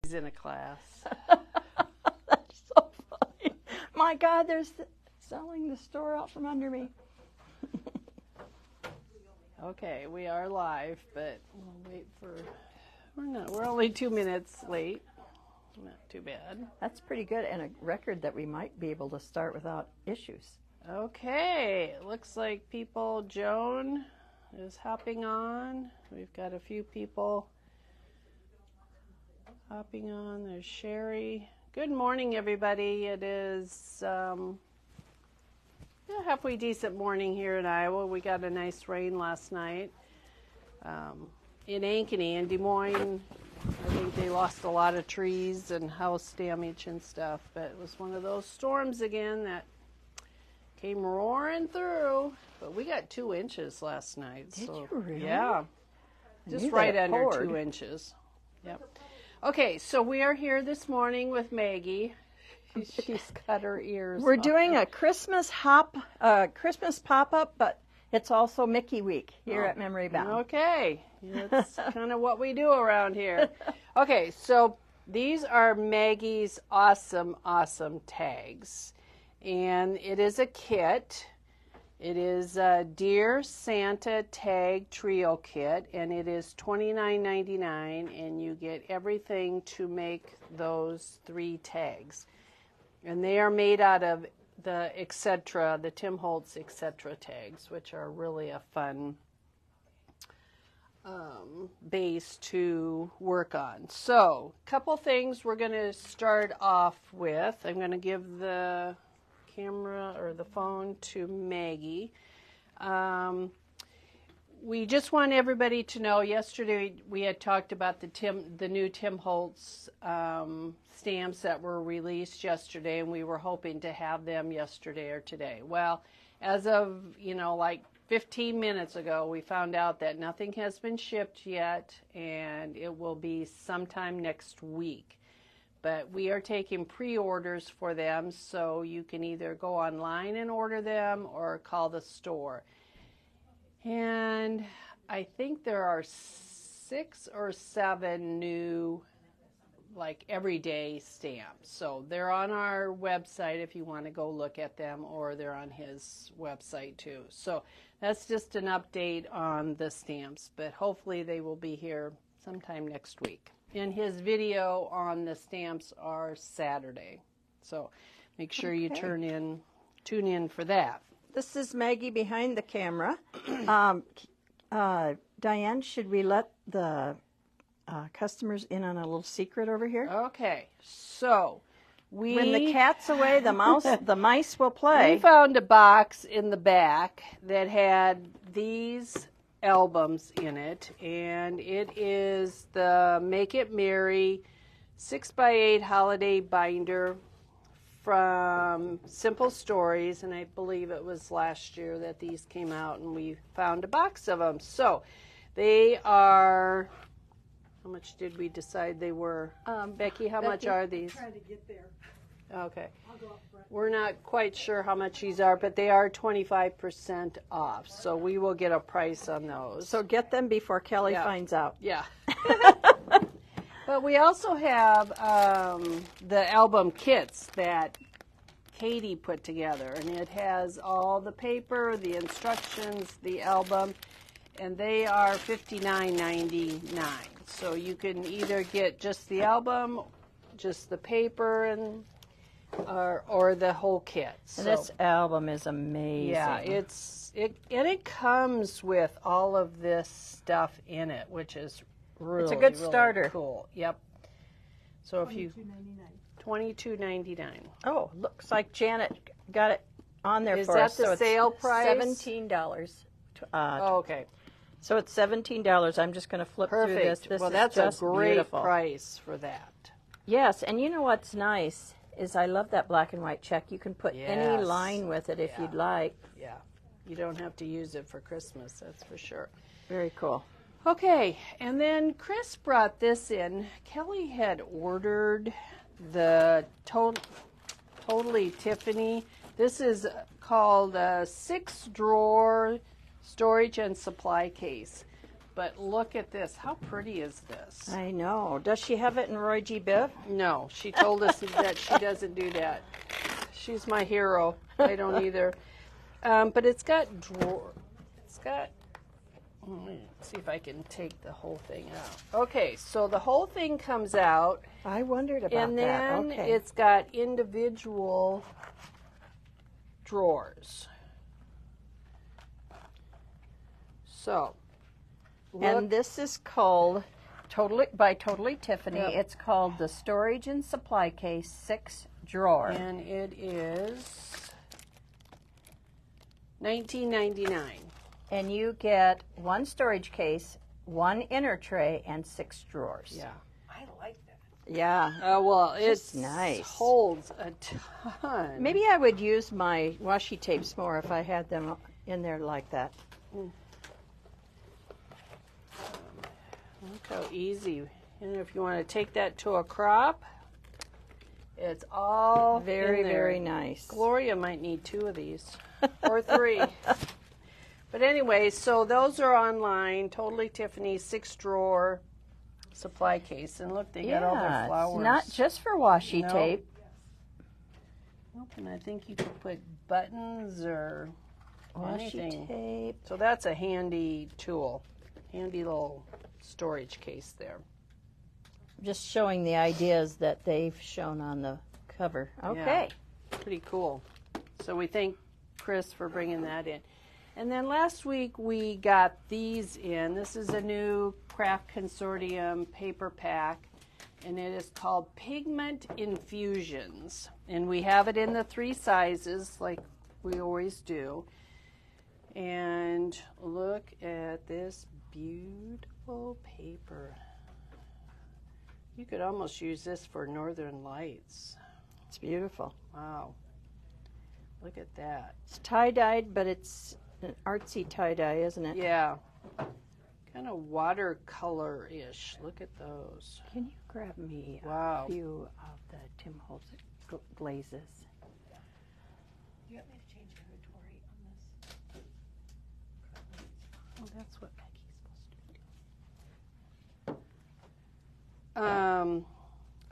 He's in a class. That's so funny. My God, they're selling the store out from under me. Okay, we are live, but we'll wait for. We're only 2 minutes late. Not too bad. That's pretty good, and a record that we might be able to start without issues. Okay, it looks like Joan is hopping on. We've got a few people hopping on. There's Sherry. Good morning, everybody. It is a halfway decent morning here in Iowa. We got a nice rain last night. In Ankeny and Des Moines, I think they lost a lot of trees and house damage and stuff, but it was one of those storms again that came roaring through. But we got 2 inches last night. Did you really? Yeah. Just right under 2 inches. Yep. Okay, so we are here this morning with Maggie. She's cut her ears. We're doing a Christmas Christmas pop-up, but it's also Mickey Week here at Memory Bound. Okay, that's kind of what we do around here. Okay, so these are Maggie's awesome tags, and it is a kit. It is a Dear Santa Tag Trio Kit, and it is $29.99, and you get everything to make those 3 tags. And they are made out of the Etc., the Tim Holtz Etc. tags, which are really a fun base to work on. So, a couple things we're going to start off with. I'm going to give the camera or the phone to Maggie. We just want everybody to know, yesterday we had talked about the new Tim Holtz stamps that were released yesterday, and we were hoping to have them yesterday or today. Well, as of, like 15 minutes ago, we found out that nothing has been shipped yet, and it will be sometime next week. But we are taking pre-orders for them, so you can either go online and order them or call the store. And I think there are 6 or 7 new, everyday stamps. So they're on our website if you want to go look at them, or they're on his website too. So that's just an update on the stamps, but hopefully they will be here sometime next week. And his video on the stamps are Saturday. So make sure you tune in for that. This is Maggie behind the camera. Diane, should we let the customers in on a little secret over here? Okay, so when the cat's away, the mice will play. We found a box in the back that had these albums in it, and it is the Make It Merry 6x8 holiday binder from Simple Stories, and I believe it was last year that these came out, and we found a box of them. So they are, how much did we decide they were? Becky, how much are these? I'm trying to get there. Okay. I'll go up front. We're not quite sure how much these are, but they are 25% off, so we will get a price on those. So get them before Kelly finds out. Yeah. But we also have the album kits that Katie put together, and it has all the paper, the instructions, the album, and they are $59.99. So you can either get just the album, just the paper, and or the whole kit. So, And this album is amazing. yeah, it comes with all of this stuff in it, which is really, it's a good really starter. cool. Yep. So if you $22.99. $22.99. Oh, looks like Janet got it on there Is for that us. the So it's sale price? $17. Oh, okay. So it's $17. I'm just going to flip through this. Perfect. This Well, is that's just a great beautiful. price for that. Yes, and you know what's nice is I love that black and white check. You can put any Yes. line with it if you'd like. Yeah. You don't have to use it for Christmas, that's for sure. Very cool. Okay, and then Chris brought this in. Kelly had ordered the Totally Tiffany. This is called a 6-drawer storage and supply case. but look at this. How pretty is this? I know. Does she have it in Roy G. Biv? No, she told us that she doesn't do that. She's my hero. I don't either. But it's got drawer. It's got. Let me see if I can take the whole thing out. Okay, so the whole thing comes out, I wondered about and then that. Okay. it's got individual drawers. So, And this is called by Totally Tiffany. Yep. It's called the Storage and Supply Case 6 Drawer. and it is $19.99. And you get one storage case, one inner tray, and 6 drawers. Yeah. I like that. Yeah. Well, Just it's nice. holds a ton. Maybe I would use my washi tapes more if I had them in there like that. Look how easy. And if you want to take that to a crop, it's all Very, in there. very nice. Gloria might need 2 of these or 3. But anyway, so those are online. Totally Tiffany 6-drawer supply case. And look, they got all their Yeah, flowers. it's not just for washi No. tape. Nope, and I think you could put buttons or Washi anything. tape. So that's a handy tool. Handy little storage case there. Just showing the ideas that they've shown on the cover. Okay. Pretty cool. So we thank Chris for bringing that in. And then last week we got these in. This is a new Craft Consortium paper pack, and it is called Pigment Infusions. And we have it in the 3 sizes like we always do. And look at this beautiful paper. You could almost use this for Northern Lights. It's beautiful. Wow. Look at that. It's tie-dyed, but it's an artsy tie-dye, isn't it? Yeah. Kind of watercolor-ish. Look at those. Can you grab me Wow. a few of the Tim Holtz glazes? You want me to change inventory on this? Oh, that's what Maggie's supposed to do.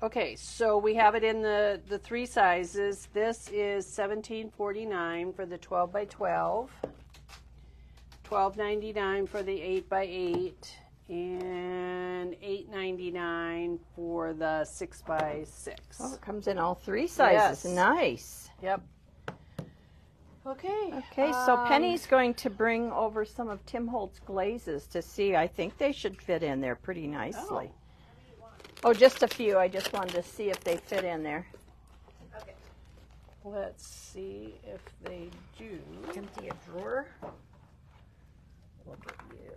Okay, so we have it in the 3 sizes. This is $17.49 for the 12 by 12, $12.99 for the 8 by 8, and $8.99 for the 6 by 6. Oh, it comes in all 3 sizes. Yes. Nice. Yep. Okay. Okay, so Penny's going to bring over some of Tim Holtz glazes to see. I think they should fit in there pretty nicely. Oh, just a few. I just wanted to see if they fit in there. Okay. Let's see if they do. Empty a drawer. Look at you.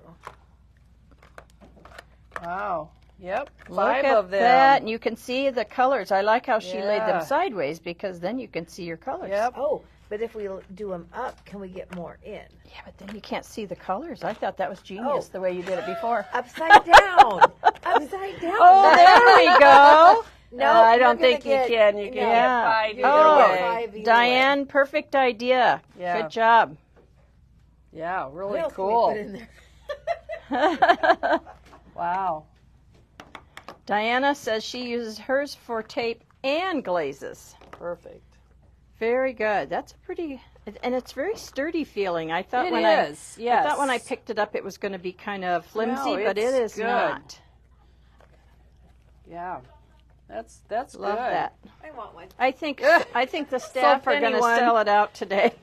Wow. Yep. Look 5 at of them. that, and you can see the colors. I like how she laid Yeah. them sideways because then you can see your colors. Yep. Oh, but if we do them up, can we get more in? Yeah, but then you can't see the colors. I thought that was genius Oh. the way you did it before. Upside down. Upside down. Oh, there we go. No, I you're don't gonna think get- you can. You can no. get 5 You're either gonna way. get 5 either Diane, perfect idea. Yeah. Good job. Yeah, What really else cool. can we put in there? Wow. Diana says she uses hers for tape and glazes. Perfect. Very good. That's a pretty, and it's very sturdy feeling. I thought It when is, yes. I thought when I picked it up it was going to be kind of flimsy, No, but it it's is good. not. Yeah. That's Love good. that. I want one. I think the staff are going to anyone- sell it out today.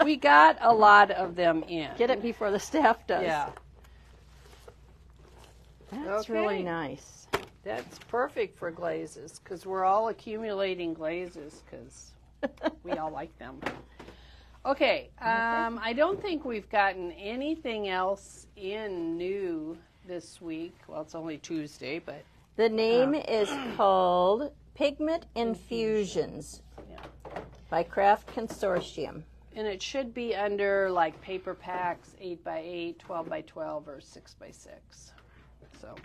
We got a lot of them in. Get it before the staff does. Yeah. That's Okay. really nice. That's perfect for glazes because we're all accumulating glazes because we all like them. Okay. I don't think we've gotten anything else in new this week. Well, it's only Tuesday, but The name is called Pigment Infusions yeah. by Craft Consortium. And it should be under like paper packs, 8 by 8, 12 by 12, or 6 by 6. So.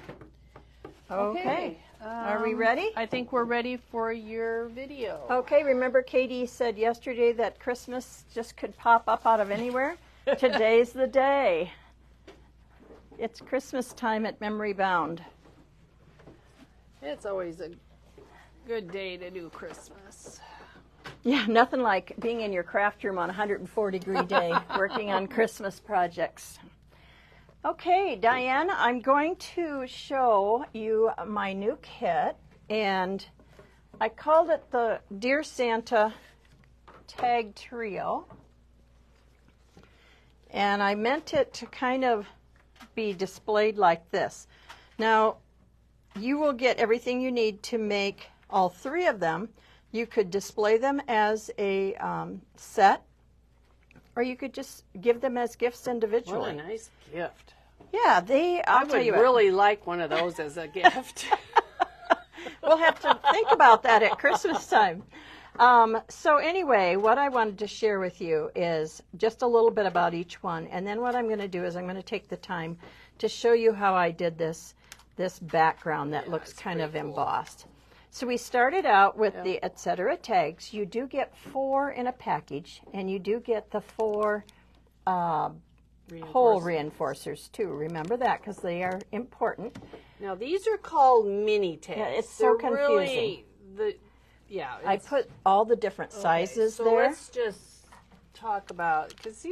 Okay. Are we ready? I think we're ready for your video. Okay, remember Katie said yesterday that Christmas just could pop up out of anywhere? Today's the day. It's Christmas time at Memory Bound. It's always a good day to do Christmas. Yeah, nothing like being in your craft room on a 104-degree day working on Christmas projects. Okay, Diane, I'm going to show you my new kit, and I called it the Dear Santa Tag Trio. And I meant it to kind of be displayed like this. Now, you will get everything you need to make all three of them. You could display them as a set, or you could just give them as gifts individually. What a nice gift. Yeah, I'll tell you I would really like one of those as a gift. We'll have to think about that at Christmas time. So anyway, what I wanted to share with you is just a little bit about each one. And then what I'm going to do is I'm going to take the time to show you how I did this background that looks kind of embossed. So we started out with the etc. tags. You do get 4 in a package, and you do get the 4 hole reinforcers too. Remember that, because they are important. Now these are called mini tags. Yeah, it's so confusing. I put all the different sizes so there. Let's just talk about, because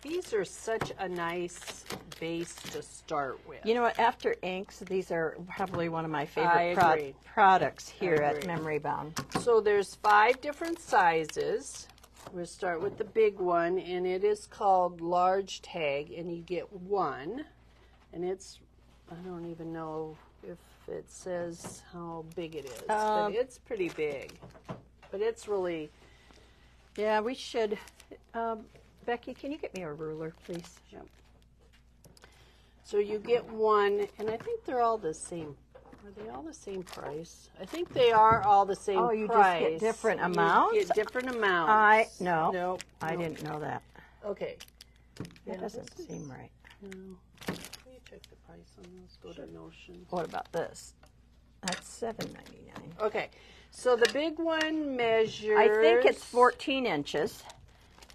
these are such a nice base to start with. You know what? After inks, these are probably one of my favorite agree. products here at Memory Bound. So there's 5 different sizes. We'll start with the big one, and it is called large tag, and you get 1. And it's, I don't even know if it says how big it is, but it's pretty big. But it's really... Yeah, we should... Becky, can you get me a ruler, please? Yep. So you get 1, and I think they're all the same. Are they all the same price? I think they are all the same price. Oh, you just get different amounts? You get different amounts. Nope. I didn't know that. Okay. That doesn't seem right. No. Let me check the price on those. Go to Notion. What about this? That's $7.99. Okay. So the big one measures... I think it's 14 inches.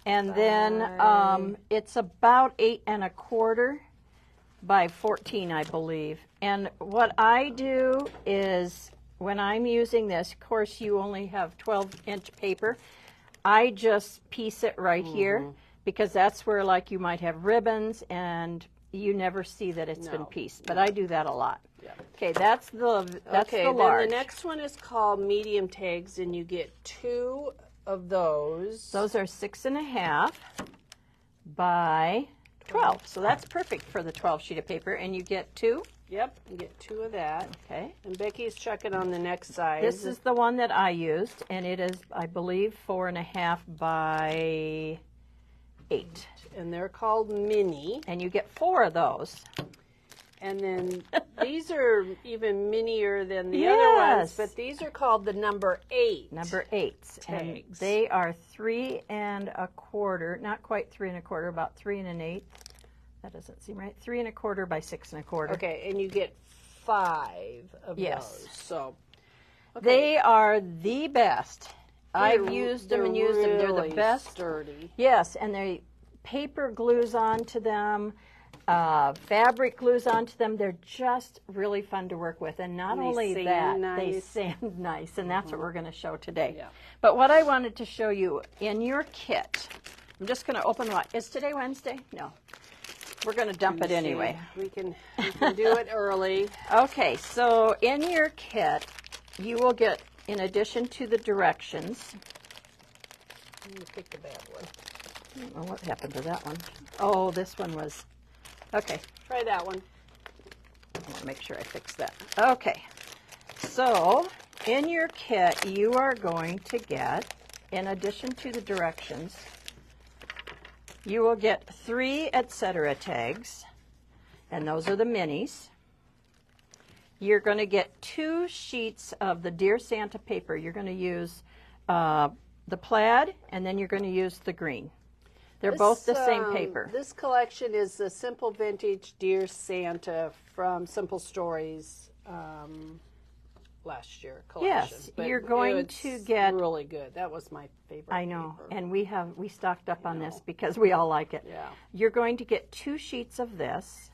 And then it's about 8 1/4 by 14, I believe. And what I do is, when I'm using this, of course you only have 12-inch paper, I just piece it right here, because that's where, like, you might have ribbons and you never see that it's been pieced. But I do that a lot. Yeah. Okay, that's the large. Then the next one is called medium tags, and you get 2 of those. Those are 6 1/2 by 12. So that's perfect for the 12 sheet of paper. And you get 2? Yep, you get 2 of that. Okay. And Becky's checking on the next size. This is the one that I used, and it is, I believe, 4 1/2 by 8. And they're called mini. And you get 4 of those. And then these are even minier than the other ones, but these are called the number 8. Number 8s. Tags. And they are 3 1/4, not quite 3 1/4, about 3 1/8. That doesn't seem right. 3 1/4 by 6 1/4. Okay, and you get 5 of those. So they are the best. I've used them and used them. They're the best. Sturdy. Yes, and they paper glues onto them. Fabric glues onto them. They're just really fun to work with. And not only that, they sand nice. And that's what we're going to show today. Yeah. But what I wanted to show you in your kit, I'm just going to open what? Is today Wednesday? No. We're going to dump it anyway. We can do it early. Okay, so in your kit, you will get, in addition to the directions. I'm going to pick the bad one. I don't know what happened to that one. Oh, this one was... Okay. Try that one. I want to make sure I fix that. Okay. So, in your kit, you are going to get, in addition to the directions, you will get 3 etc. tags, and those are the minis. You're going to get 2 sheets of the Dear Santa paper. You're going to use the plaid, and then you're going to use the green. They're both the same paper. This collection is the Simple Vintage Dear Santa from Simple Stories last year collection. Yes, but you're going to get really good. That was my favorite. I know, paper. and we stocked up on this because we all like it. Yeah. You're going to get 2 sheets of this,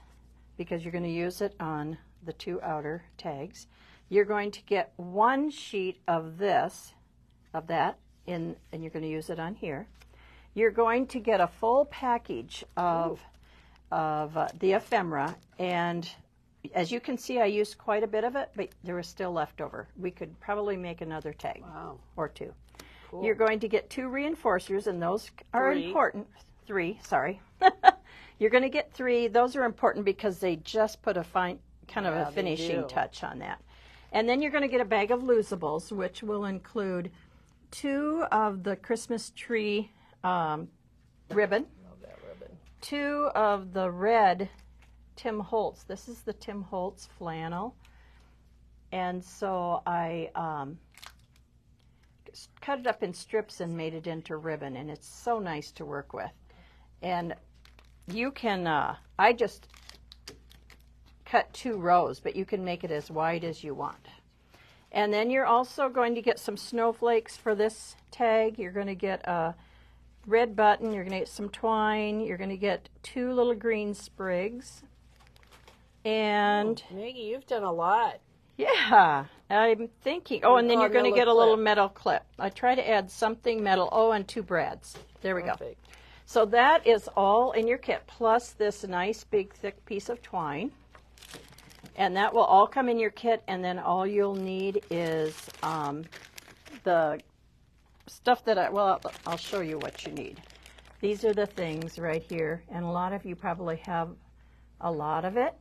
because you're going to use it on the 2 outer tags. You're going to get 1 sheet of that, and you're going to use it on here. You're going to get a full package of the ephemera, and as you can see, I used quite a bit of it, but there was still left over. We could probably make another tag or 2. Cool. You're going to get 2 reinforcers, and those are important. 3, sorry. You're going to get 3. Those are important because they just put a fine kind of a finishing touch on that. And then you're going to get a bag of loosables, which will include 2 of the Christmas tree ribbon. Love that ribbon. 2 of the red Tim Holtz. This is the Tim Holtz flannel. And so I cut it up in strips and made it into ribbon, and it's so nice to work with. And you can, I just cut 2 rows, but you can make it as wide as you want. And then you're also going to get some snowflakes for this tag. You're going to get a red button, you're going to get some twine, you're going to get 2 little green sprigs. And Maggie, you've done a lot. Yeah, I'm thinking. Oh, and then you're going to get a little metal clip. I try to add something metal. Oh, and 2 brads. There we go. So that is all in your kit, plus this nice big thick piece of twine. And that will all come in your kit, and then all you'll need is the stuff that I'll show you what you need. These are the things right here, and a lot of you probably have a lot of it.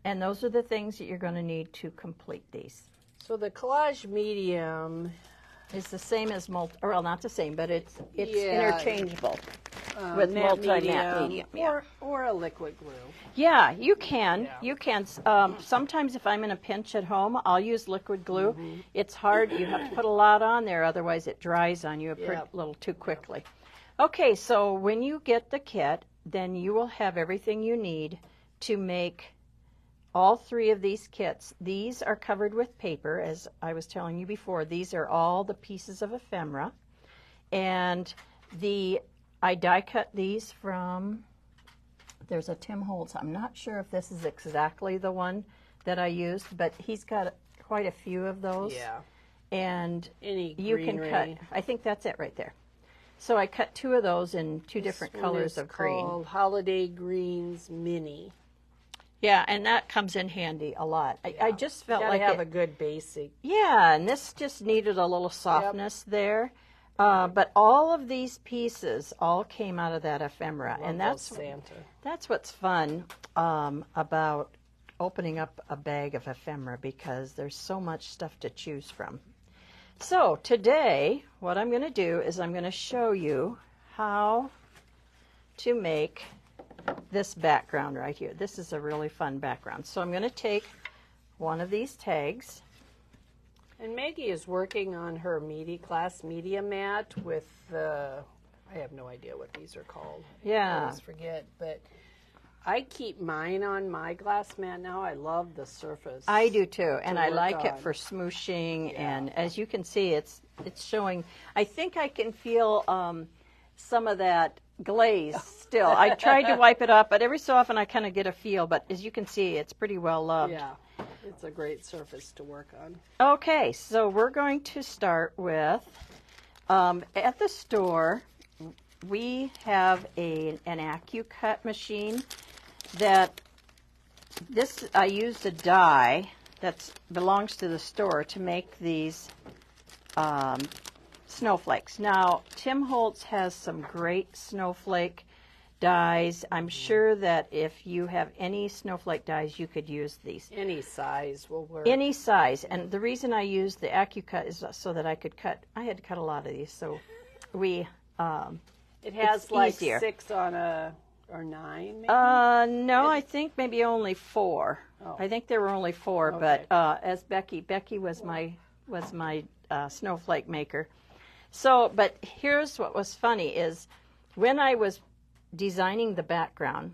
And those are the things that you're going to need to complete these. So the collage medium is the same as well, not the same, but it's interchangeable with matte multi-matte medium. Or a liquid glue. Yeah, you can. Yeah. You can. Sometimes if I'm in a pinch at home, I'll use liquid glue. It's hard. You have to put a lot on there, otherwise it dries on you a little too quickly. Okay, so when you get the kit, then you will have everything you need to make all 3 of these kits. These are covered with paper, as I was telling you before. These are all the pieces of ephemera. And I die cut these from, there's a Tim Holtz. I'm not sure if this is exactly the one that I used, but he's got quite a few of those. Yeah. And you can cut, I think that's it right there. So I cut 2 of those in 2 different colors of green. Called Holiday Greens Mini. Yeah, and that comes in handy a lot. I just felt like have a good basic. Yeah, and this just needed a little softness there. But all of these pieces all came out of that ephemera, and that's what's fun about opening up a bag of ephemera, because there's so much stuff to choose from. So today, what I'm going to do is I'm going to show you how to make this background right here. This is a really fun background. So I'm going to take one of these tags. And Maggie is working on her class media mat with I have no idea what these are called. Yeah. I always forget, but I keep mine on my glass mat now. I love the surface. I do too, and I like it for smooshing, and as you can see, it's showing. I think I can feel some of that glaze still. I tried to wipe it up, but every so often I kind of get a feel, but as you can see, it's pretty well loved. Yeah, it's a great surface to work on. Okay, so we're going to start with, at the store, we have an AccuCut machine that I used a die that belongs to the store to make these snowflakes. Now, Tim Holtz has some great snowflake dies. I'm sure that if you have any snowflake dies, you could use these. Any size will work. Any size. And the reason I used the AccuCut is so that I could cut. I had to cut a lot of these, so it has like easier. 6 on or 9 maybe? No, I think maybe only 4. Oh. I think there were only 4, okay. But as Becky was my snowflake maker. So, but here's what was funny is when I was designing the background,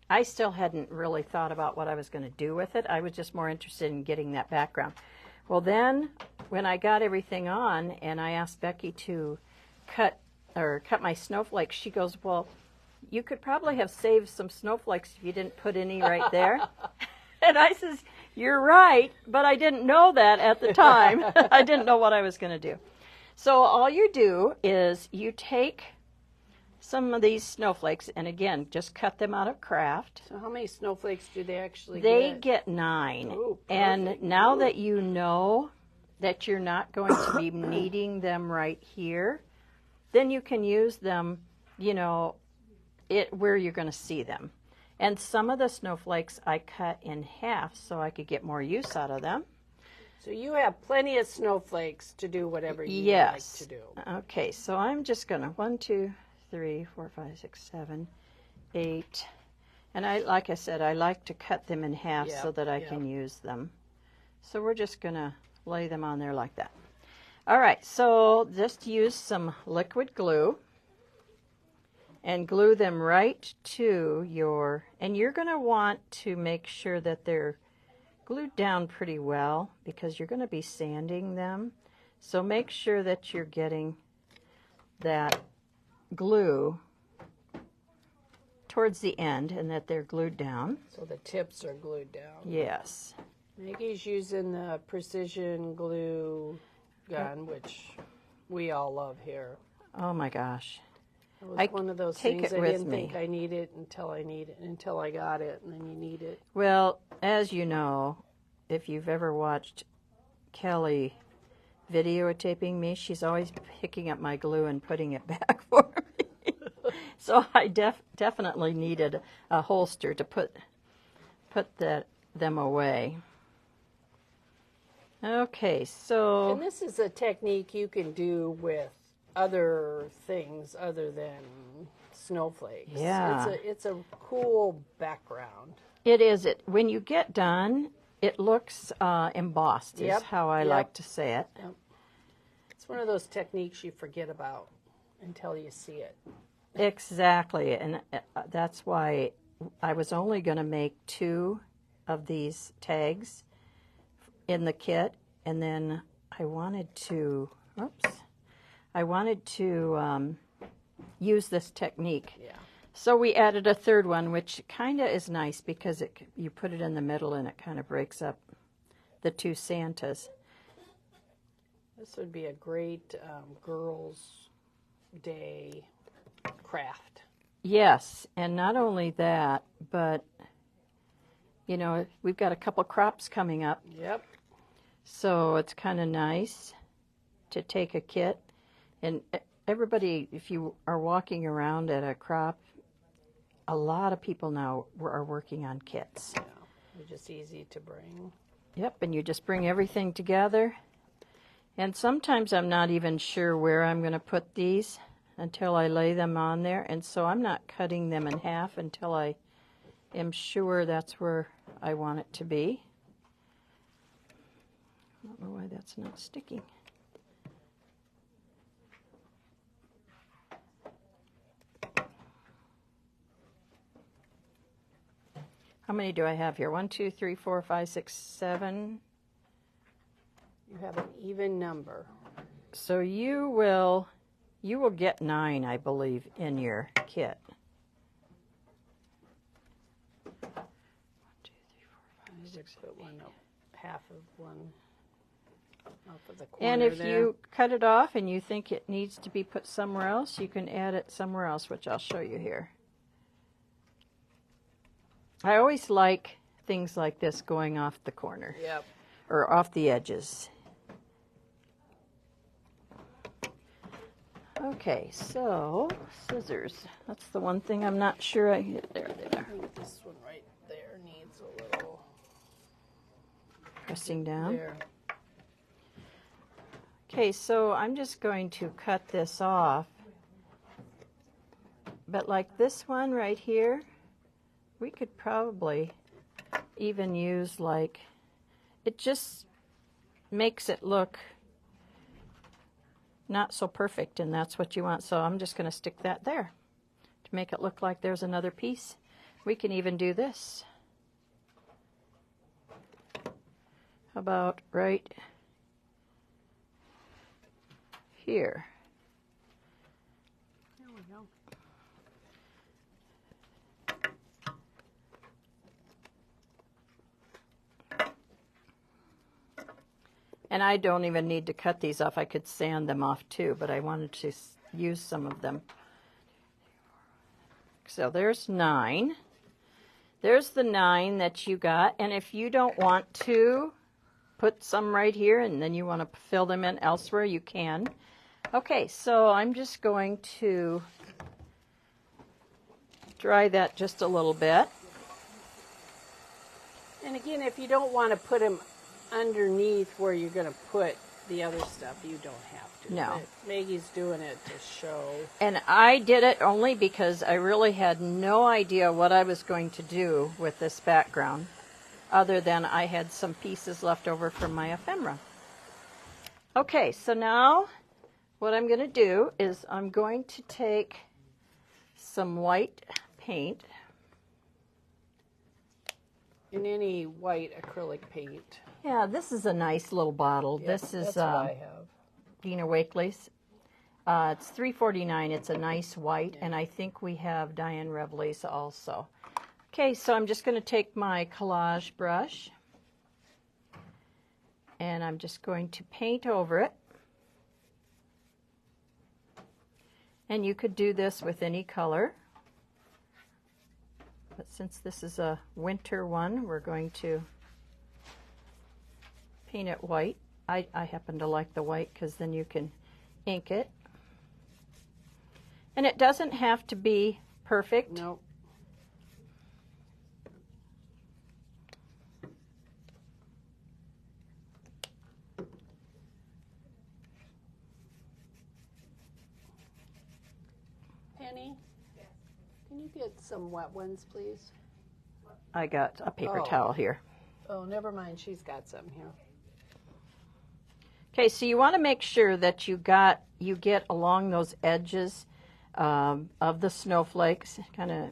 I still hadn't really thought about what I was going to do with it. I was just more interested in getting that background. Well, then when I got everything on and I asked Becky to cut my snowflake, she goes, well, you could probably have saved some snowflakes if you didn't put any right there. And I says, you're right, but I didn't know that at the time. I didn't know what I was going to do. So all you do is you take some of these snowflakes, and again, just cut them out of craft. So how many snowflakes do they actually get? They get 9. Ooh, and now that you know that you're not going to be needing them right here, then you can use them, you know, where you're going to see them. And some of the snowflakes I cut in half so I could get more use out of them. So you have plenty of snowflakes to do whatever you like to do. Okay, so I'm just going to 1, 2, 3, 4, 5, 6, 7, 8. And like I said, I like to cut them in half so that I can use them. So we're just going to lay them on there like that. All right, so just use some liquid glue and glue them right to your, and you're going to want to make sure that they're glued down pretty well because you're going to be sanding them. So make sure that you're getting that glue towards the end and that they're glued down. So the tips are glued down. Yes. Maggie's using the precision glue gun, which we all love here. Oh my gosh. It was one of those things I didn't me. think I needed until I got it, and then you need it. Well, as you know, if you've ever watched Kelly videotaping me, she's always picking up my glue and putting it back for me. So I definitely needed a holster to put them away. Okay, so... And this is a technique you can do with other things other than snowflakes. Yeah. It's a cool background. It is. When you get done, it looks embossed, is how I like to say it. Yep. It's one of those techniques you forget about until you see it. Exactly, and that's why I was only going to make 2 of these tags in the kit, and then I wanted to, use this technique. Yeah. So we added a 3rd one, which kind of is nice because you put it in the middle and it kind of breaks up the 2 Santas. This would be a great girls' day craft. Yes, and not only that, but, you know, we've got a couple crops coming up. Yep. So it's kind of nice to take a kit. And everybody, if you are walking around at a crop, a lot of people now are working on kits. Yeah, they're just easy to bring. Yep, and you just bring everything together. And sometimes I'm not even sure where I'm going to put these until I lay them on there. And so I'm not cutting them in half until I am sure that's where I want it to be. I don't know why that's not sticking. How many do I have here? 1, 2, 3, 4, 5, 6, 7. You have an even number. So you will get 9, I believe, in your kit. 1, 2, 3, 4, 5, 6, Put one up, half of one off of the corner. And if there. you cut it off and you think it needs to be put somewhere else, you can add it somewhere else, which I'll show you here. I always like things like this going off the corner. Yep. Or off the edges. Okay, so scissors. That's the one thing I'm not sure I hit. There they are. I think this one right there needs a little Pressing down. there. Okay, so I'm just going to cut this off. But like this one right here, we could probably even use like, it just makes it look not so perfect, and that's what you want. So I'm just going to stick that there to make it look like there's another piece. We can even do this. How about right here? There we go. And I don't even need to cut these off. I could sand them off too, but I wanted to use some of them. So there's 9. There's the 9 that you got. And if you don't want to put some right here and then you want to fill them in elsewhere, you can. Okay, so I'm just going to dry that just a little bit. And again, if you don't want to put them underneath where you're going to put the other stuff, you don't have to. No. But Maggie's doing it to show. And I did it only because I really had no idea what I was going to do with this background, other than I had some pieces left over from my ephemera. Okay, so now what I'm going to do is I'm going to take some white paint. In any white acrylic paint. Yeah, this is a nice little bottle. Yep, this is that's what I have. Dina Wakeley's. It's $3.49. It's a nice white, and I think we have Diane Reveley's also. Okay, so I'm just going to take my collage brush, and I'm just going to paint over it. And you could do this with any color. But since this is a winter one, we're going to paint it white. I happen to like the white because then you can ink it. And it doesn't have to be perfect. Nope. Penny? Can you get some wet ones, please? I got a paper Oh. towel here. Oh, never mind. She's got some here. Okay, so you want to make sure that you get along those edges of the snowflakes. Kind of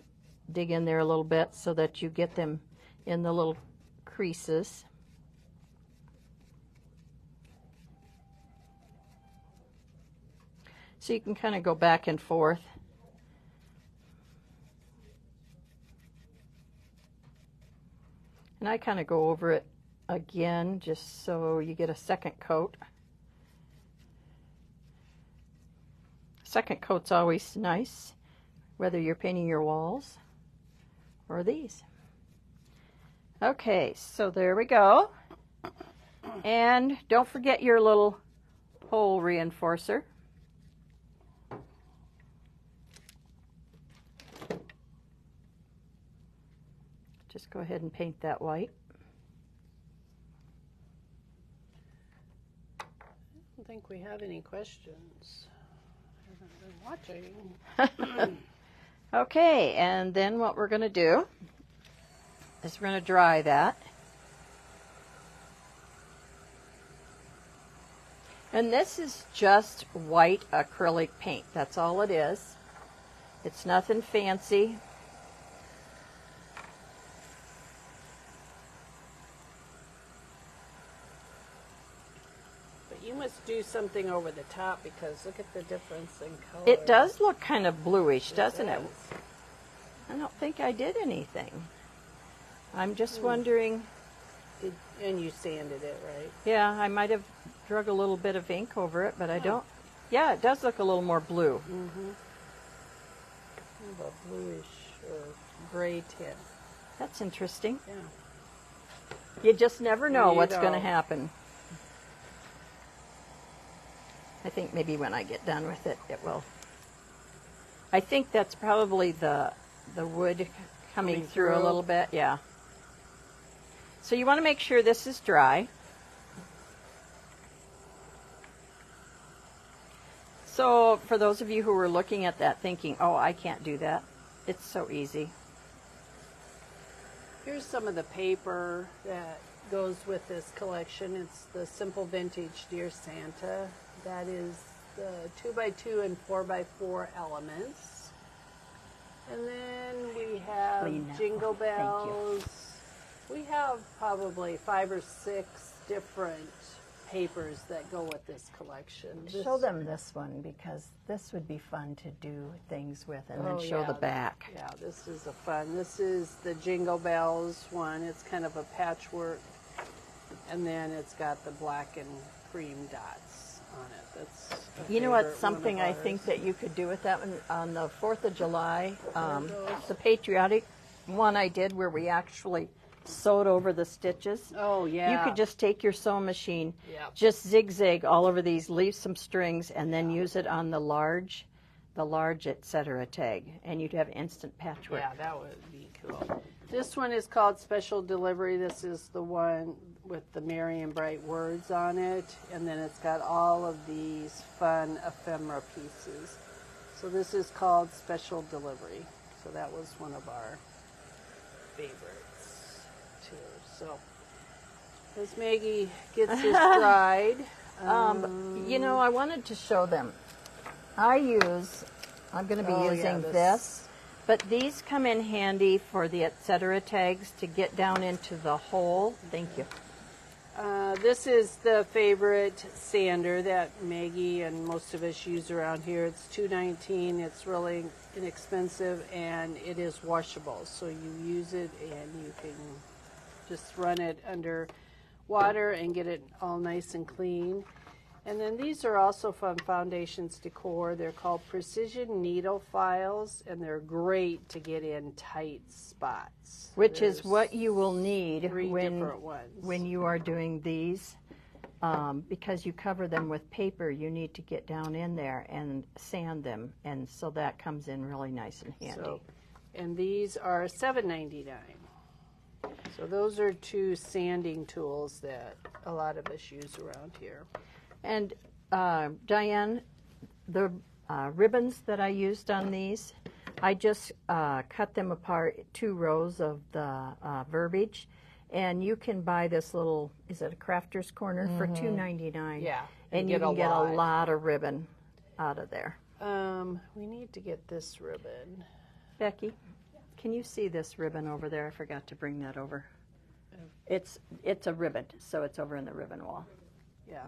dig in there a little bit so that you get them in the little creases. So you can kind of go back and forth. And I kind of go over it again just so you get a second coat. Second coat's always nice, whether you're painting your walls or these. Okay, so there we go. And don't forget your little hole reinforcer. Just go ahead and paint that white. I don't think we have any questions. I haven't been watching. Okay, and then what we're going to do is we're going to dry that. And this is just white acrylic paint. That's all it is. It's nothing fancy. You must do something over the top because look at the difference in color. It does look kind of bluish, doesn't it? does. I don't think I did anything. I'm just wondering. And you sanded it, right? Yeah, I might have drug a little bit of ink over it, but I don't. Yeah, it does look a little more blue. Mm-hmm. Kind of a bluish or gray tint. That's interesting. Yeah. You just never know You what's going to don't. happen. I think maybe when I get done with it, it will. I think that's probably the wood coming through a through. little bit. Yeah. So you want to make sure this is dry. So for those of you who were looking at that thinking, oh, I can't do that, it's so easy. Here's some of the paper that goes with this collection. It's the Simple Vintage Dear Santa. That is the 2x2 and 4x4 elements. And then we have Lena, Jingle thank you. Bells. We have probably 5 or 6 different papers that go with this collection. Show them this one because this would be fun to do things with, and then show the back. Yeah, this is a fun. This is the Jingle Bells one. It's kind of a patchwork And then it's got the black and cream dots on it. That's a You know what? favorite Something one of I think ours. that you could do with that one on the 4th of July, the patriotic one I did where we actually sewed over the stitches. Oh, yeah. You could just take your sewing machine, Yep. just zigzag all over these, leave some strings, and then use it on the large etc. tag, and you'd have instant patchwork. Yeah, that would be cool. This one is called Special Delivery. This is the one with the merry and bright words on it, and then it's got all of these fun ephemera pieces. So this is called Special Delivery. So that was one of our favorites too. So as Maggie gets his dried, You know, I wanted to show them. I'm going to be Oh, yeah, using this- this, but these come in handy for the etc. tags to get down into the hole. Thank you. this is the favorite sander that Maggie and most of us use around here. It's $2.19. It's really inexpensive, and it is washable. So you use it, and you can just run it under water and get it all nice and clean. And then these are also from Foundations Decor. They're called Precision Needle Files, and they're great to get in tight spots. Which is There's what you will need three different ones. when you are doing these. Because you cover them with paper, you need to get down in there and sand them, and so that comes in really nice and handy. So, and these are $7.99. So those are two sanding tools that a lot of us use around here. And Diane, the ribbons that I used on these, I just cut them apart, 2 rows of the verbiage, and you can buy this little, is it a Crafter's Corner, for $2.99. Yeah, and you can get a lot of ribbon out of there. We need to get this ribbon. Becky, can you see this ribbon over there? I forgot to bring that over. It's a ribbon, so it's over in the ribbon wall. Yeah.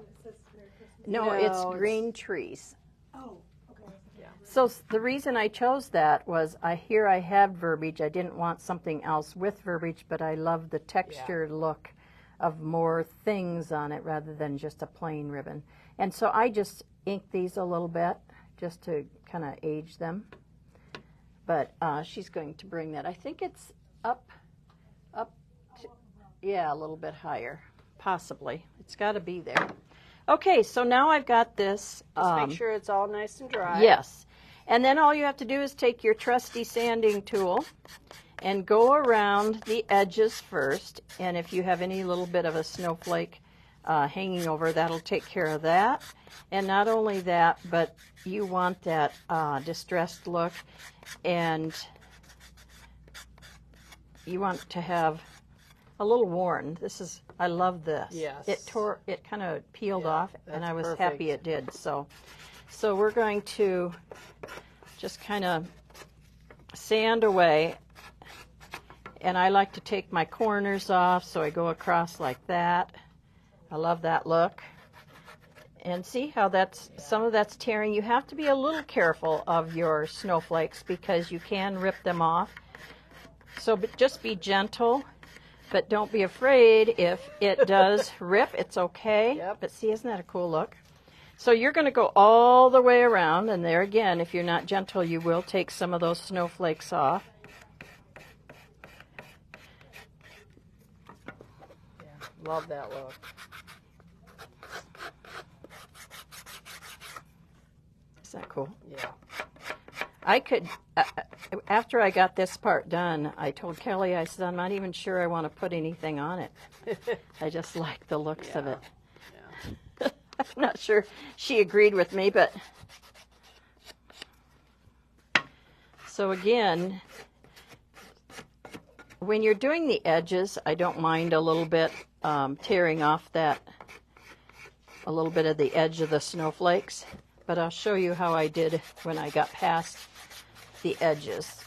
No, No, it's it's- green trees. Oh, okay. So the reason I chose that was I have verbiage. I didn't want something else with verbiage, but I love the textured look of more things on it rather than just a plain ribbon. And so I just inked these a little bit just to kind of age them. But she's going to bring that. I think it's up, yeah, a little bit higher, possibly. It's got to be there. Okay, so now I've got this. Just make sure it's all nice and dry. Yes. And then all you have to do is take your trusty sanding tool and go around the edges first. And if you have any little bit of a snowflake hanging over, that'll take care of that. And not only that, but you want that distressed look, and you want to have a little worn. I love this. Yes. It kind of peeled off, and that's I was perfect. happy it did. So we're going to just kind of sand away, and I like to take my corners off, so I go across like that. I love that look. And see how some of that's tearing. You have to be a little careful of your snowflakes because you can rip them off. So just be gentle, but don't be afraid if it does rip. It's okay. Yep. But see, isn't that a cool look? So you're going to go all the way around, and there again, if you're not gentle, you will take some of those snowflakes off. Love that look. Isn't that cool? Yeah. I could, after I got this part done, I told Kelly, I said, I'm not even sure I want to put anything on it. I just like the looks of it. Yeah. I'm not sure she agreed with me, but so again, when you're doing the edges, I don't mind a little bit tearing off a little bit of the edge of the snowflakes, but I'll show you how I did when I got past the edges.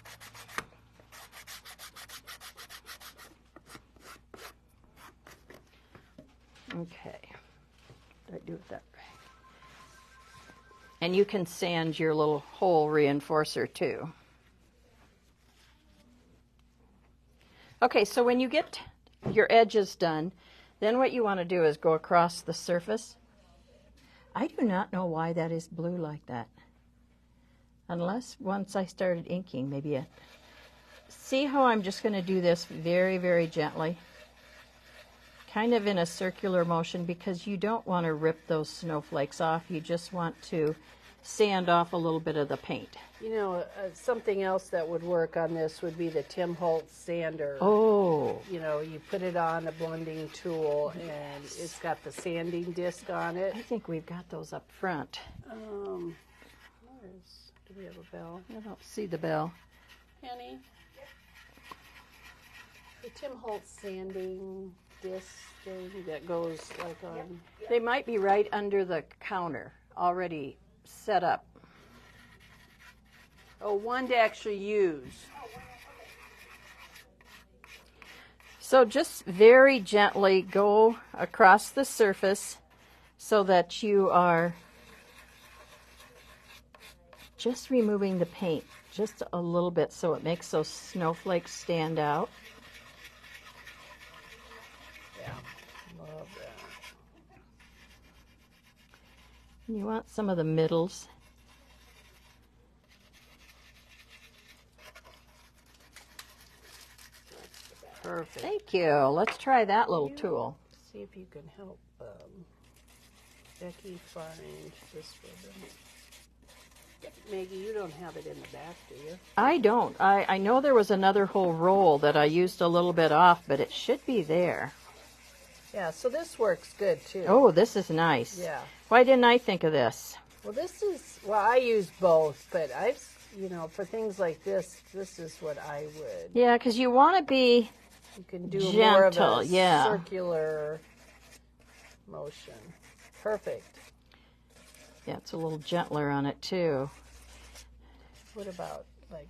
Okay. Did I do it that way? And you can sand your little hole reinforcer too. Okay, so when you get your edges done, Then what you want to do is go across the surface. I do not know why that is blue like that. Unless once I started inking, maybe it. See how I'm just going to do this very, very gently. Kind of in a circular motion because you don't want to rip those snowflakes off. You just want to sand off a little bit of the paint. You know, something else that would work on this would be the Tim Holtz sander. Oh. You know, you put it on a blending tool and it's got the sanding disc on it. I think we've got those up front. Do we have a bell? I don't see the bell. Annie? The Tim Holtz sanding disc thing that goes like on... They might be right under the counter, already set up. Oh, one to actually use. So just very gently go across the surface so that you are just removing the paint just a little bit so it makes those snowflakes stand out. Yeah, love that. And you want some of the middles. Perfect. Thank you. Let's try that little tool. See if you can help Becky find this ribbon. Maggie, you don't have it in the back, do you? I don't. I know there was another whole roll that I used a little bit off, but it should be there. Yeah, so this works good too. Oh, this is nice. Yeah. Why didn't I think of this? Well, I use both, but for things like this is what I would. Yeah, because you want to be You can do gentle, more of a yeah. circular motion. Perfect. Yeah, it's a little gentler on it too. What about like,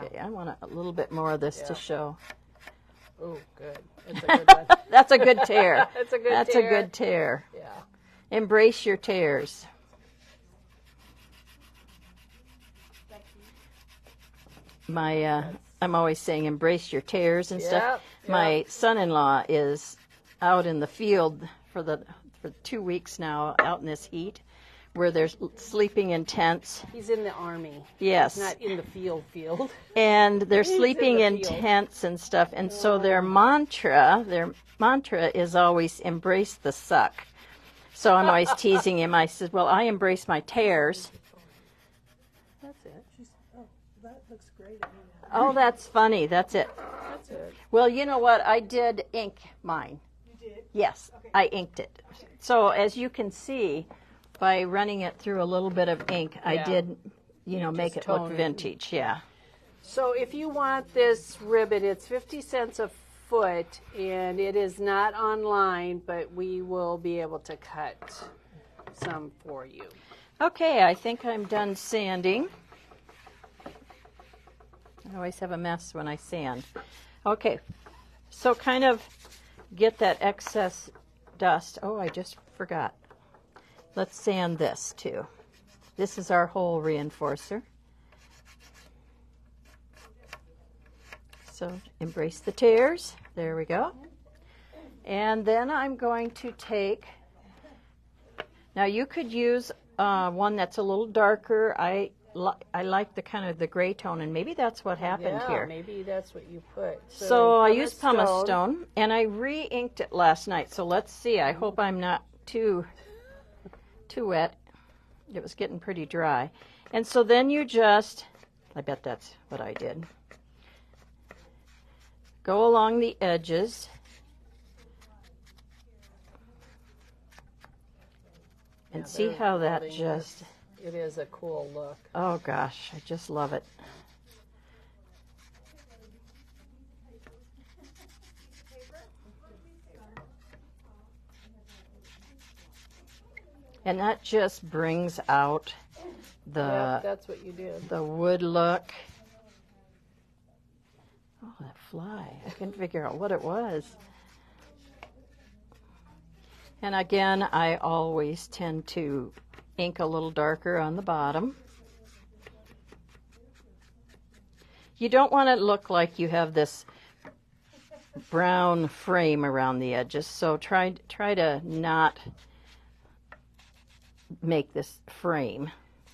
Okay, I want a little bit more of this to show. Oh, good. That's a good one. That's a good tear. That's a good That's tear. a good tear. Yeah. Embrace your tears. I'm always saying embrace your tears and stuff. Yep, My son-in-law is out in the field for 2 weeks now, out in this heat, where they're sleeping in tents. He's in the army. Yes. He's not in the field. And they're He's sleeping in in the field. tents and stuff. And so their mantra is always embrace the suck. So I'm always teasing him. I said, well, I embrace my tears. That's it. That looks great. Oh, that's funny. That's it. That's it. Well, you know what? I did ink mine. You did? Yes, Okay. I inked it. So as you can see, by running it through a little bit of ink, I Yeah. did, You make just it look tone it. vintage. Yeah. So if you want this ribbon, it's 50 cents a foot, and it is not online, but we will be able to cut some for you. Okay, I think I'm done sanding. I always have a mess when I sand. Okay, so kind of get that excess dust. Oh, I just forgot. Let's sand this too. This is our hole reinforcer. So embrace the tears. There we go. And then I'm going to take, now you could use one that's a little darker. I like the kind of the gray tone, and maybe that's what happened here. Maybe that's what you put. So I used pumice stone, and I re-inked it last night. So let's see. I hope I'm not too wet. It was getting pretty dry. And so then you just, I bet that's what I did. Go along the edges. And see how that just... It is a cool look. Oh gosh, I just love it. And that just brings out Yep, that's what you did. the wood look. Oh, that fly. I couldn't figure out what it was. And again, I always tend to ink a little darker on the bottom. You don't want it to look like you have this brown frame around the edges, so try to not make this frame.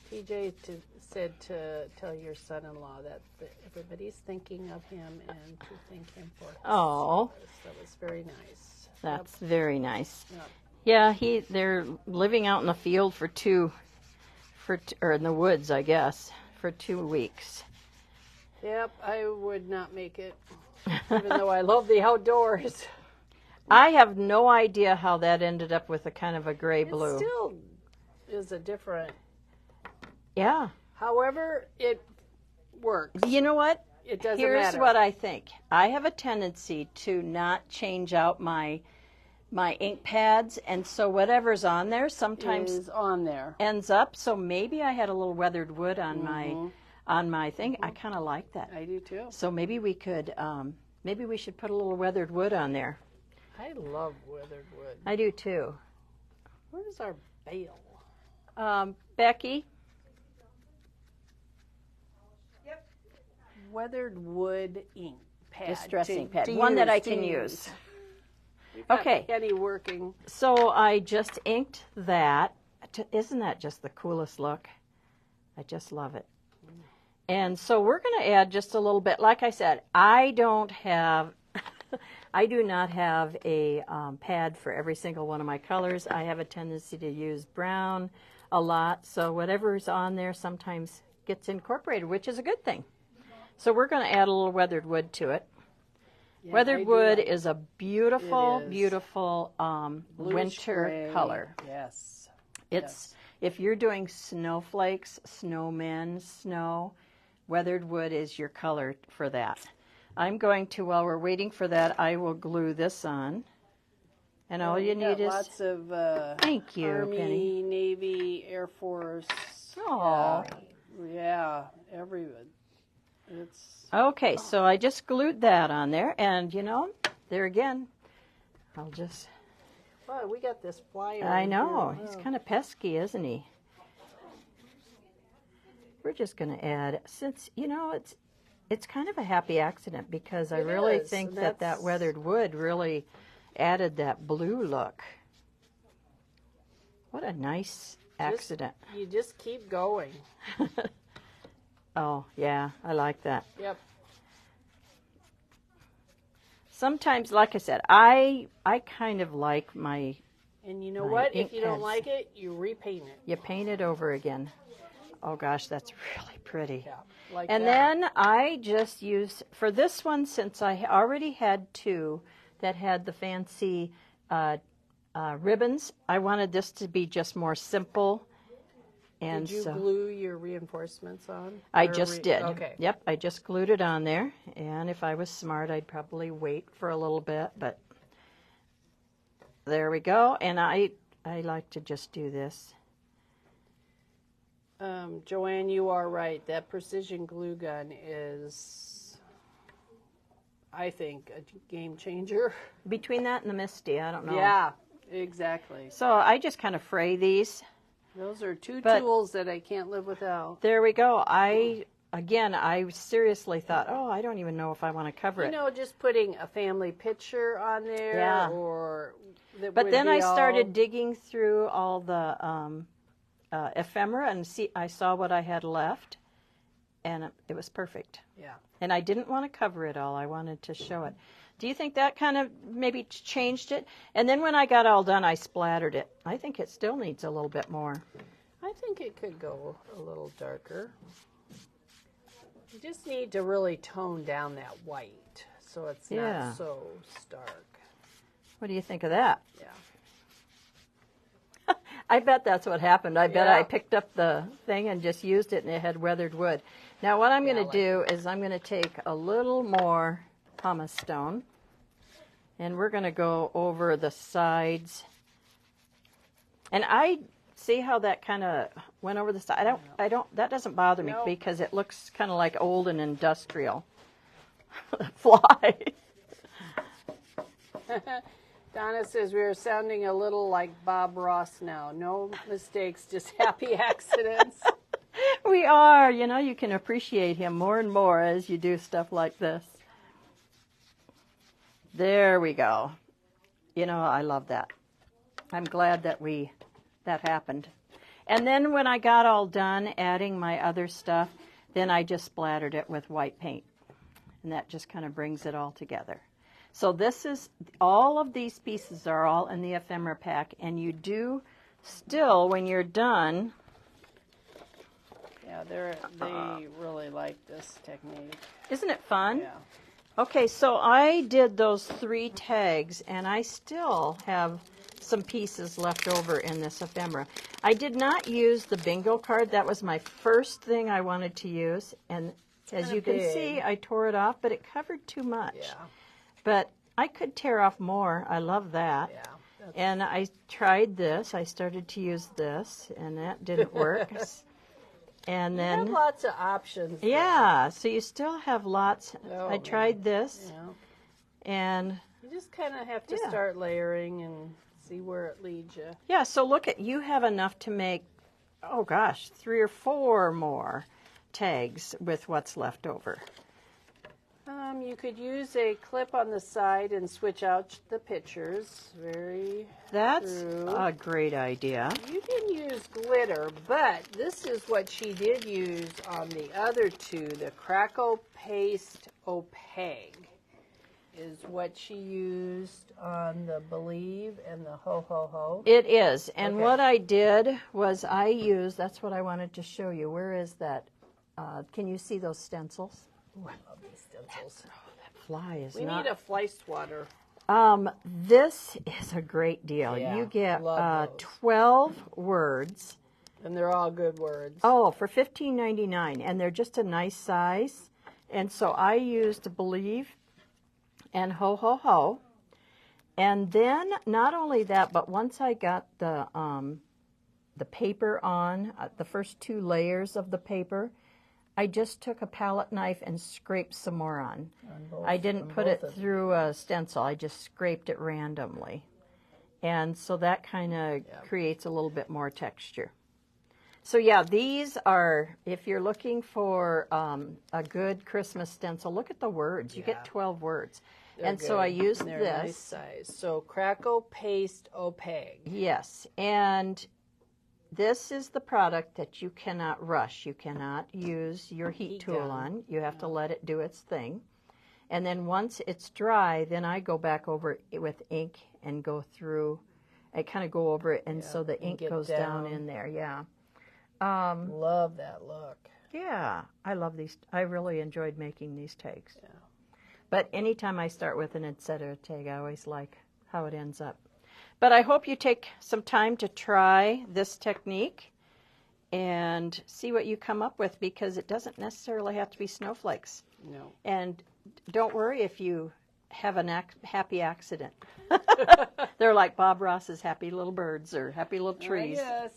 PJ said to tell your son-in-law that everybody's thinking of him and to thank him for his Oh, service. That was very nice. that's very nice. Yep. Yeah, they're living out in the field or in the woods, I guess, for 2 weeks. Yep, I would not make it, even though I love the outdoors. I have no idea how that ended up with a kind of a gray-blue. It still is a different. Yeah. However, it works. You know what? It doesn't Here's matter. what I think. I have a tendency to not change out my ink pads, and so whatever's on there sometimes is on there. ends up. So maybe I had a little weathered wood on my thing. I kind of like that. I do too. So maybe we could maybe we should put a little weathered wood on there. I love weathered wood. I do too. Where's our bale? Becky. Weathered wood ink pad. Distressing to pad. One that I can use. use. We've got Okay. Penny working. So I just inked that. Isn't that just the coolest look? I just love it. And so we're going to add just a little bit. Like I said, I do not have a pad for every single one of my colors. I have a tendency to use brown a lot. So whatever's on there sometimes gets incorporated, which is a good thing. So we're going to add a little weathered wood to it. Yeah, Weathered wood is a beautiful, It is. beautiful Bluish winter gray. color. Yes. It's if you're doing snowflakes, snowmen, snow, weathered wood is your color for that. I'm going to, while we're waiting for that, I will glue this on. And all you need is lots of thank you, Army, Penny. Navy, Air Force. Aw. Yeah, everyone. It's Okay, so I just glued that on there, and there again, I'll just. well, we got this flyer. I in know here. he's Oh. kind of pesky, isn't he? We're just going to add, since it's kind of a happy accident because I It really is, think and that that's- weathered wood really added that blue look. What a nice accident. You just keep going. Oh, yeah, I like that. Yep. Sometimes, like I said, I kind of like my, And you know My what? ink If you don't pads. like it, you repaint it. you paint it over again. Oh gosh, that's really pretty. Yeah. Like And that. then I just used, for this one, since I already had two that had the fancy ribbons, I wanted this to be just more simple. And Did you so glue your reinforcements on? I Or just did. Okay. Yep, I just glued it on there. And if I was smart, I'd probably wait for a little bit, but there we go. And I like to just do this. Joanne, you are right. That precision glue gun is, I think, a game changer. Between that and the Misty, I don't know. Yeah, exactly. So I just kind of fray these. Those are two But- tools that I can't live without. There we go. I seriously thought, I don't even know if I want to cover You it. know, just putting a family picture on there, Yeah. or that But would then be I started all- digging through all the ephemera and I saw what I had left, and it was perfect. Yeah. And I didn't want to cover it all. I wanted to show it. Do you think that kind of maybe changed it? And then when I got all done, I splattered it. I think it still needs a little bit more. I think it could go a little darker. You just need to really tone down that white so it's Yeah. not so stark. What do you think of that? Yeah. I bet that's what happened. I bet Yeah. I picked up the thing and just used it, and it had weathered wood. Now what I'm Yeah, going like to do is I'm going to take a little more pumice stone, and we're going to go over the sides. And I see how that kind of went over the side. I don't. That doesn't bother me No. because it looks kind of like old and industrial. Fly. Donna says we are sounding a little like Bob Ross now. No mistakes, just happy accidents. We are. You know, you can appreciate him more and more as you do stuff like this. There we go. You know, I love that. I'm glad that that happened. And then when I got all done adding my other stuff, then I just splattered it with white paint. And that just kind of brings it all together. So this is, all of these pieces are all in the ephemera pack, and you do still, when you're done. Yeah, they really like this technique. Isn't it fun? Yeah. Okay, so I did those 3 tags, and I still have some pieces left over in this ephemera. I did not use the bingo card. That was my first thing I wanted to use, and as you can see, I tore it off, but it covered too much. Yeah. But I could tear off more. I love that. Yeah. And I tried this. I started to use this, and that didn't work. And then, you have lots of options. Yeah, so you still have lots. Oh, I tried this, Yeah. and You just kind of have to start layering and see where it leads you. yeah, so look at, you have enough to make, oh gosh, 3 or 4 more tags with what's left over. You could use a clip on the side and switch out the pictures. That's true. a great idea. You can use glitter, but this is what she did use on the other 2. The Crackle Paste Opaque is what she used on the Believe and the Ho Ho Ho. It is, and Okay. what I did was I used, that's what I wanted to show you. Where is that? Can you see those stencils? Ooh, I love these stencils. That fly is We not... need a fly swatter. This is a great deal. Yeah, You get love those. 12 words. And they're all good words. Oh, for $15.99, and they're just a nice size. And so I used Believe and Ho Ho Ho. And then not only that, but once I got the paper on, the first 2 layers of the paper, I just took a palette knife and scraped some more on. I didn't put it through a stencil. I just scraped it randomly. And so that kind of creates a little bit more texture. So yeah, these are, if you're looking for a good Christmas stencil, look at the words. You get 12 words. They're So I used They're this. nice size. So Crackle Paste Opaque. Yes, and this is the product that you cannot rush. You cannot use your heat tool gun. on. You have to let it do its thing. And then once it's dry, then I go back over it with ink and go through. I kind of go over it, and so the ink get goes down in there. Yeah. Love that look. Yeah, I love these. I really enjoyed making these tags. Yeah. But anytime I start with an etc. tag, I always like how it ends up. But I hope you take some time to try this technique and see what you come up with, because it doesn't necessarily have to be snowflakes. No. And don't worry if you have a happy accident. They're like Bob Ross's Happy Little Birds or Happy Little Trees. Yes.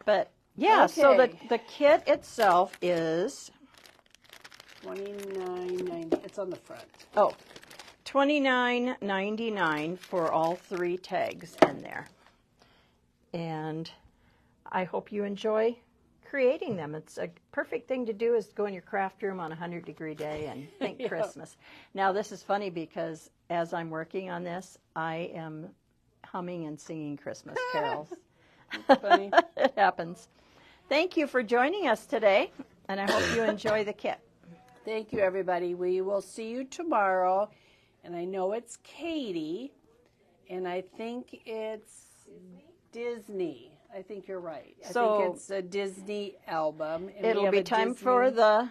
But yeah, so Okay. the kit itself is $29.90. It's on the front. $29.99 for all 3 tags in there. And I hope you enjoy creating them. It's a perfect thing to do, is go in your craft room on a 100-degree day and think Christmas. Now, this is funny because as I'm working on this, I am humming and singing Christmas carols. Funny. It happens. Thank you for joining us today, and I hope you enjoy the kit. Thank you, everybody. We will see you tomorrow. And I know it's Katie, and I think it's Disney. I think you're right. I think it's a Disney album. And It'll be time for the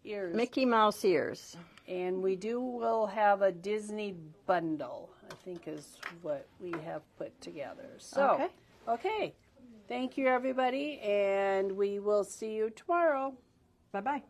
ears. Mickey Mouse ears. And will have a Disney bundle, I think is what we have put together. So, okay. Thank you, everybody, and we will see you tomorrow. Bye-bye.